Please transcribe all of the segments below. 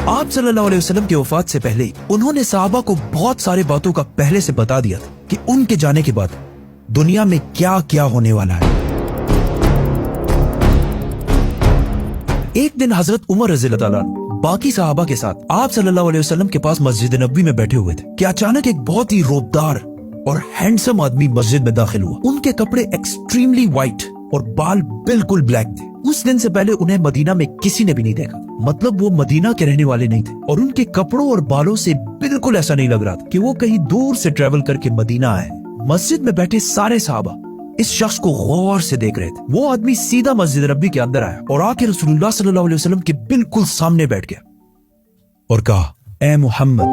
आप सल्लल्लाहु अलैहि वसल्लम की वफात से पहले उन्होंने सहाबा को बहुत सारे बातों का पहले से बता दिया था कि उनके जाने के बाद दुनिया में क्या क्या होने वाला है। एक दिन हजरत उमर रज़ी अल्लाह तआला अन्हु बाकी सहाबा के साथ आप सल्लल्लाहु अलैहि वसल्लम के पास मस्जिद नबवी में बैठे हुए थे कि अचानक एक बहुत ही रोबदार और हैंडसम आदमी मस्जिद में दाखिल हुआ। उनके कपड़े एक्सट्रीमली व्हाइट और बाल बिल्कुल ब्लैक थे। उस दिन से पहले उन्हें मदीना में किसी ने भी नहीं देखा, मतलब वो मदीना के रहने वाले नहीं थे और उनके कपड़ों और बालों से बिल्कुल ऐसा नहीं लग रहा था कि वो कहीं दूर से ट्रेवल करके मदीना आए। मस्जिद में बैठे सारे सहाबा इस शख्स को गौर से देख रहे थे। वो आदमी सीधा मस्जिद नबवी के अंदर आया और आके रसूलुल्लाह सल्लल्लाहु अलैहि वसल्लम के बिल्कुल सामने बैठ गया और कहा, ए मोहम्मद,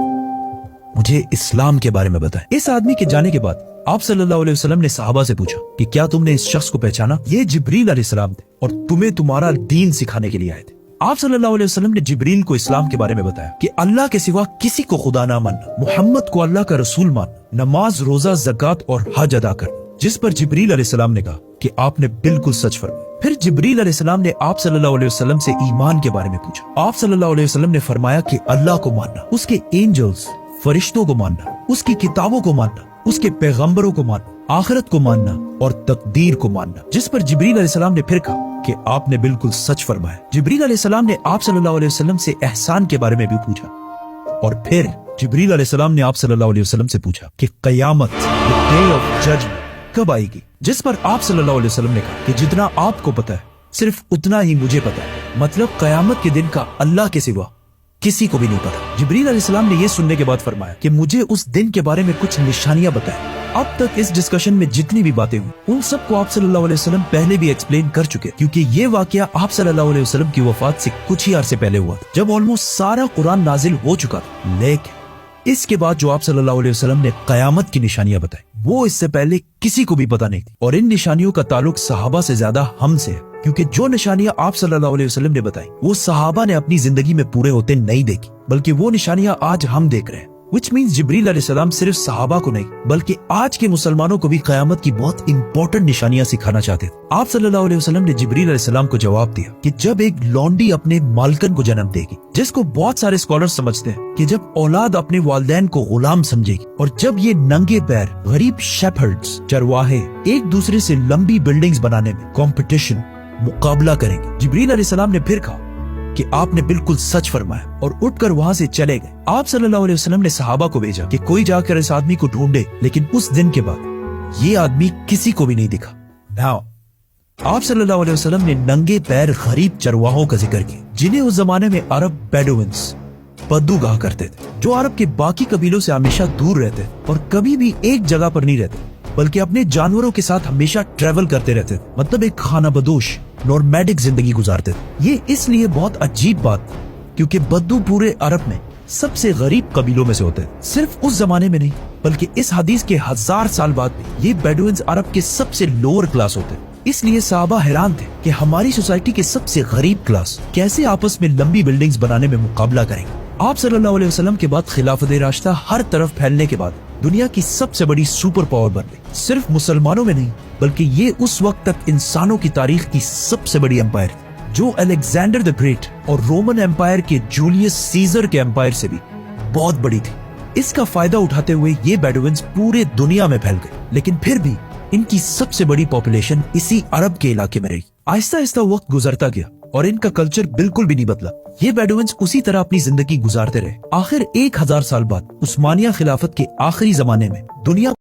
मुझे इस्लाम के बारे में बताएं। इस आदमी के जाने के बाद आप सल्लल्लाहु अलैहि वसल्लम ने सहाबा से पूछा कि क्या तुमने इस शख्स को पहचाना? ये जिब्रील अलैहिस्सलाम थे और तुम्हें तुम्हारा दीन सिखाने के लिए आए थे। आप सल्लल्लाहु अलैहि वसल्लम ने जिब्रील को इस्लाम के बारे में बताया कि अल्लाह के सिवा किसी को खुदा ना मानना, मोहम्मद को अल्लाह का रसूल मानना, नमाज, रोजा, ज़कात और हज अदा करना। जिस पर जिब्रील अलैहिस्सलाम ने कहा कि आपने बिल्कुल सच फरमाया। फिर जिब्रील अलैहिस्सलाम ने आप सल्लल्लाहु अलैहि वसल्लम से ईमान के बारे में पूछा। आप सल्लल्लाहु अलैहि वसल्लम ने फरमाया कि अल्लाह को मानना, उसके एंजल्स, फरिश्तों को मानना, उसकी किताबों को मानना, उसके पैगंबरों को मानना, आखिरत को मानना और तकदीर को मानना। जिस पर जिब्रील अलैहिस्सलाम ने फिर कहा कि आपने बिल्कुल सच फरमाया। जिब्रील अलैहिस्सलाम ने आप सल्लल्लाहु अलैहि वसल्लम से एहसान के बारे में भी पूछा और फिर जिब्रील अलैहिस्सलाम ने आप सल्लल्लाहु अलैहि वसल्लम से पूछा कि क़यामत, द डे ऑफ जजमेंट, कब आएगी? जिस पर आप सल्लल्लाहु अलैहि वसल्लम ने कहा कि जितना आपको पता है सिर्फ उतना ही मुझे पता है, मतलब क़यामत के दिन का अल्लाह के सिवा किसी को भी नहीं पता। जिब्रील अलैहिस्सलाम ने यह सुनने के बाद फरमाया कि मुझे उस दिन के बारे में कुछ निशानियां बताएं। अब तक इस डिस्कशन में जितनी भी बातें हुई उन सबको आप सल्लल्लाहु अलैहि वसल्लम पहले भी एक्सप्लेन कर चुके, क्योंकि ये वाकया आप सल्लल्लाहु अलैहि वसल्लम की वफात से कुछ ही अरसे पहले हुआ था, जब ऑलमोस्ट सारा कुरान नाजिल हो चुका था। लेकिन इसके बाद जो आप सल्लल्लाहु अलैहि वसल्लम ने कयामत की निशानियां बताई वो इससे पहले किसी को भी पता नहीं थी और इन निशानियों का ताल्लुक सहाबा से ज्यादा हमसे है, क्योंकि जो निशानियां आप सल्लल्लाहु अलैहि वसल्लम ने बताई वो सहाबा ने अपनी जिंदगी में पूरे होते नहीं देखी, बल्कि वो निशानियां आज हम देख रहे हैं। Which means जिब्रील अलैहिस्सलाम सिर्फ सहाबा को नहीं बल्कि आज के मुसलमानों को भी कयामत की बहुत इंपॉर्टेंट निशानियां सिखाना चाहते थे। आप सल्लल्लाहु अलैहि वसल्लम ने जिब्रील अलैहिस्सलाम को जवाब दिया कि जब एक लौंडी अपने मालकन को जन्म देगी, जिसको बहुत सारे स्कॉलर्स समझते हैं कि जब औलाद अपने वालिदैन को गुलाम समझेगी, और जब ये नंगे पैर गरीब शेफर्ड्स, चरवाहे एक दूसरे से लंबी बिल्डिंग्स बनाने में कंपटीशन, मुकाबला करेंगे। जिब्रील अलैहिस्सलाम ने फिर कहा कि आपने बिल्कुल सच फरमाया और उठकर वहां से चले गए। आप सल्लल्लाहु अलैहि वसल्लम ने सहाबा को भेजा कि कोई जाकर इस आदमी को ढूंढे, लेकिन उस दिन के बाद ये आदमी किसी को भी नहीं दिखा। नाउ आप सल्लल्लाहु अलैहि वसल्लम ने नंगे पैर गरीब चरवाहों का जिक्र किया, जिन्हें उस जमाने में अरब बेडुइन्स, बद्दू कहा करते थे, जो अरब के बाकी कबीलों से हमेशा दूर रहते और कभी भी एक जगह पर नहीं रहते, बल्कि अपने जानवरों के साथ हमेशा ट्रेवल करते रहते थे, मतलब एक खाना बदोश नॉर्मैडिक जिंदगी गुजारते थे। ये इसलिए बहुत अजीब बात क्योंकि बद्दू पूरे अरब में सबसे गरीब कबीलों में से होते हैं। सिर्फ उस जमाने में नहीं बल्कि इस हदीस के 1000 साल बाद भी ये बेडुइन्स अरब के सबसे लोअर क्लास होते हैं। इसलिए सहाबा हैरान थे कि हमारी सोसाइटी के सबसे गरीब क्लास कैसे आपस में लंबी बिल्डिंग्स बनाने में मुकाबला करेंगे। आप सल्लल्लाहु अलैहि वसल्लम के बाद खिलाफत राशिदा हर तरफ फैलने के बाद दुनिया की सबसे बड़ी सुपर पावर बन गई। सिर्फ मुसलमानों में नहीं बल्कि ये उस वक्त तक इंसानों की तारीख की सबसे बड़ी एम्पायर थी, जो अलेक्जेंडर द ग्रेट और रोमन एम्पायर के जूलियस सीजर के एम्पायर से भी बहुत बड़ी थी। इसका फायदा उठाते हुए ये बेडुइन्स पूरे दुनिया में फैल गए, लेकिन फिर भी इनकी सबसे बड़ी पॉपुलेशन इसी अरब के इलाके में रही। आहिस्ता आहिस्ता वक्त गुजरता गया और इनका कल्चर बिल्कुल भी नहीं बदला। ये बेडुइन्स उसी तरह अपनी जिंदगी गुजारते रहे। आखिर 1000 साल बाद उस्मानिया खिलाफत के आखिरी जमाने में दुनिया